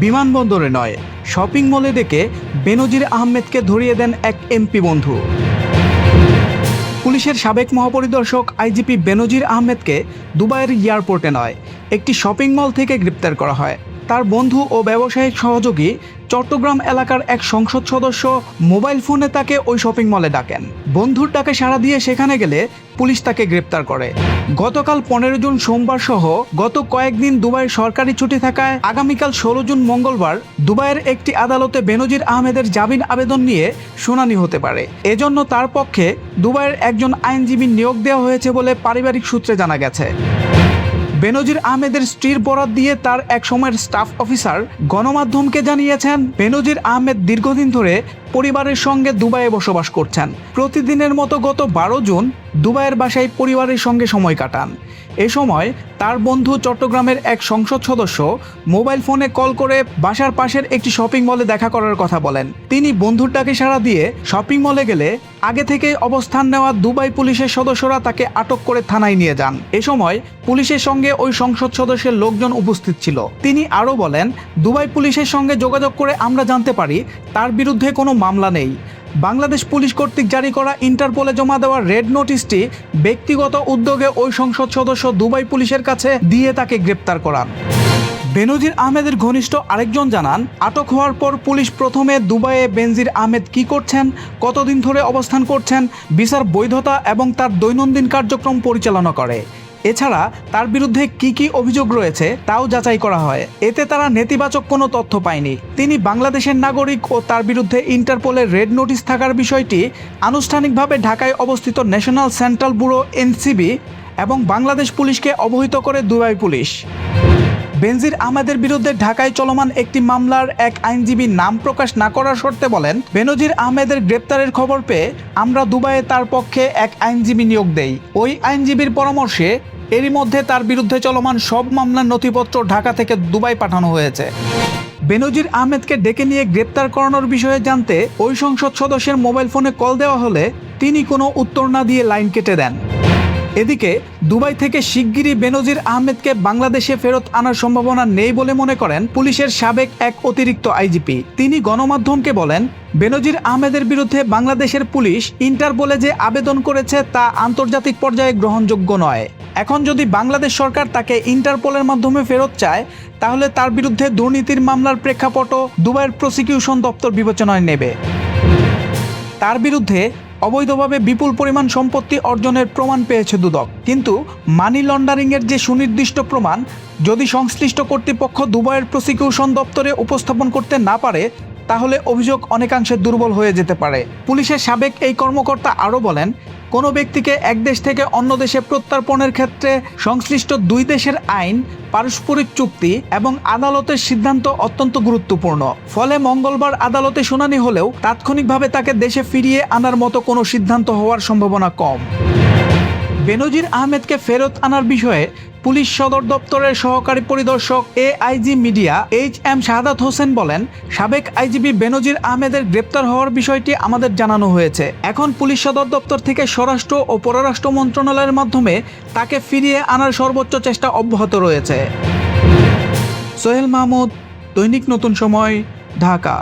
বিমানবন্দরে নয়, শপিং মলে ডেকে বেনজির আহমেদকে ধরিয়ে দেন এক এমপি বন্ধু। পুলিশের সাবেক মহাপরিদর্শক আইজিপি বেনজির আহমেদকে দুবাইয়ের এয়ারপোর্টে নয়, একটি শপিং মল থেকে গ্রেপ্তার করা হয়। তার বন্ধু ও ব্যবসায়িক সহযোগী চট্টগ্রাম এলাকার এক সংসদ সদস্য মোবাইল ফোনে তাকে ওই শপিং মলে ডাকেন। বন্ধুর ডাকে সাড়া দিয়ে সেখানে গেলে পুলিশ তাকে গ্রেপ্তার করে। গতকাল 15 জুন সোমবার সহ গত কয়েকদিন দুবাইয়ের সরকারি ছুটি থাকায় আগামীকাল 16 জুন মঙ্গলবার দুবাইয়ের একটি আদালতে বেনজির আহমেদের জামিন আবেদন নিয়ে শুনানি হতে পারে। এজন্য তার পক্ষে দুবাইয়ের একজন আইনজীবী নিয়োগ দেওয়া হয়েছে বলে পারিবারিক সূত্রে জানা গেছে। বেনজির আহমেদের স্ত্রীর বরাত দিয়ে তার এক সময়ের স্টাফ অফিসার গণমাধ্যমকে জানিয়েছেন, বেনজির আহমেদ দীর্ঘদিন ধরে পরিবারের সঙ্গে দুবাইয়ে বসবাস করছেন। প্রতিদিনের মতো গত 12 জুন দুবাইয়ের বাসায় পরিবারের সঙ্গে সময় কাটান। এ সময় তার বন্ধু চট্টগ্রামের এক সংসদ সদস্য মোবাইল ফোনে কল করে বাসার পাশের একটি শপিং মলে দেখা করার কথা বলেন। তিনি বন্ধুর ডাকে সাড়া দিয়ে শপিং মলে গেলে আগে থেকে অবস্থান নেওয়া দুবাই পুলিশের সদস্যরা তাকে আটক করে থানায় নিয়ে যান। এ সময় পুলিশের সঙ্গে ওই সংসদ সদস্যের লোকজন উপস্থিত ছিল। তিনি আরও বলেন, দুবাই পুলিশের সঙ্গে যোগাযোগ করে আমরা জানতে পারি তার বিরুদ্ধে কোনো মামলা নেই। বাংলাদেশ পুলিশ কর্তৃক জারি করা ইন্টারপোলে জমা দেওয়া রেড নোটিশটি ব্যক্তিগত উদ্যোগে ওই সংসদ সদস্য দুবাই পুলিশের কাছে দিয়ে তাকে গ্রেপ্তার করান। বেনজির আহমেদের ঘনিষ্ঠ আরেকজন জানান, আটক হওয়ার পর পুলিশ প্রথমে দুবাইয়ে বেনজির আহমেদ কী করছেন, কতদিন ধরে অবস্থান করছেন, ভিসার বৈধতা এবং তার দৈনন্দিন কার্যক্রম পরিচালনা করে। এছাড়া তার বিরুদ্ধে কি কি অভিযোগ রয়েছে তাও যাচাই করা হয়। এতে তারা নেতিবাচক কোনো তথ্য পায়নি। তিনি বাংলাদেশের নাগরিক ও তার বিরুদ্ধে ইন্টারপোলের রেড নোটিশ থাকার বিষয়টি আনুষ্ঠানিকভাবে ঢাকায় অবস্থিত ন্যাশনাল সেন্ট্রাল ব্যুরো এনসিবি এবং বাংলাদেশ পুলিশকে অবহিত করে দুবাই পুলিশ। বেনজির আহমেদের বিরুদ্ধে ঢাকায় চলমান একটি মামলার এক আইনজীবী নাম প্রকাশ না করার শর্তে বলেন, বেনজির আহমেদের গ্রেপ্তারের খবর পেয়ে আমরা দুবাইয়ে তার পক্ষে এক আইনজীবী নিয়োগ দেই। ওই আইনজীবীর পরামর্শে এরই মধ্যে তার বিরুদ্ধে চলমান সব মামলার নথিপত্র ঢাকা থেকে দুবাই পাঠানো হয়েছে। বেনজির আহমেদকে ডেকে নিয়ে গ্রেপ্তার করানোর বিষয়ে জানতে ওই সংসদ সদস্যের মোবাইল ফোনে কল দেওয়া হলে তিনি কোনো উত্তর না দিয়ে লাইন কেটে দেন। এদিকে দুবাই থেকে শিগগিরই বেনজির আহমেদকে বাংলাদেশে ফেরত আনার সম্ভাবনা নেই বলে মনে করেন পুলিশের সাবেক এক অতিরিক্ত আইজিপি। তিনি গণমাধ্যমকে বলেন, বেনজির আহমেদের বিরুদ্ধে বাংলাদেশের পুলিশ ইন্টারপোলে যে আবেদন করেছে তা আন্তর্জাতিক পর্যায়ে গ্রহণযোগ্য নয়। এখন যদি বাংলাদেশ সরকার তাকে ইন্টারপোলের মাধ্যমে ফেরত চায়, তাহলে তার বিরুদ্ধে দুর্নীতির মামলার প্রেক্ষাপটও দুবাইয়ের প্রসিকিউশন দপ্তর বিবেচনায় নেবে। তার বিরুদ্ধে অবৈধভাবে বিপুল পরিমাণ সম্পত্তি অর্জনের প্রমাণ পেয়েছে দুদক, কিন্তু মানি লন্ডারিংয়ের যে সুনির্দিষ্ট প্রমাণ যদি সংশ্লিষ্ট কর্তৃপক্ষ দুবাইয়ের প্রসিকিউশন দপ্তরে উপস্থাপন করতে না পারে, তাহলে অভিযোগ অনেকাংশে দুর্বল হয়ে যেতে পারে। পুলিশের সাবেক এই কর্মকর্তা আরও বলেন, কোনো ব্যক্তিকে এক দেশ থেকে অন্য দেশে প্রত্যর্পণের ক্ষেত্রে সংশ্লিষ্ট দুই দেশের আইন, পারস্পরিক চুক্তি এবং আদালতের সিদ্ধান্ত অত্যন্ত গুরুত্বপূর্ণ। ফলে মঙ্গলবার আদালতে শুনানি হলেও তাৎক্ষণিকভাবে তাকে দেশে ফিরিয়ে আনার মতো কোনো সিদ্ধান্ত হওয়ার সম্ভাবনা কম। বেনজির আহমেদকে ফেরত আনার বিষয়ে পুলিশ সদর দপ্তরের সহকারী পরিদর্শক AIG media HM. Shahadat Hossain বলেন, সাবেক আইজিপি বেনজির আহমেদের গ্রেপ্তার হওয়ার বিষয়টি আমাদের জানানো হয়েছে। এখন পুলিশ সদর দপ্তর থেকে স্বরাষ্ট্র ও পররাষ্ট্র মন্ত্রণালয়ের মাধ্যমে তাকে ফিরিয়ে আনার সর্বোচ্চ চেষ্টা অব্যাহত রয়েছে। সোহেল মাহমুদ, দৈনিক নতুন সময়, ঢাকা।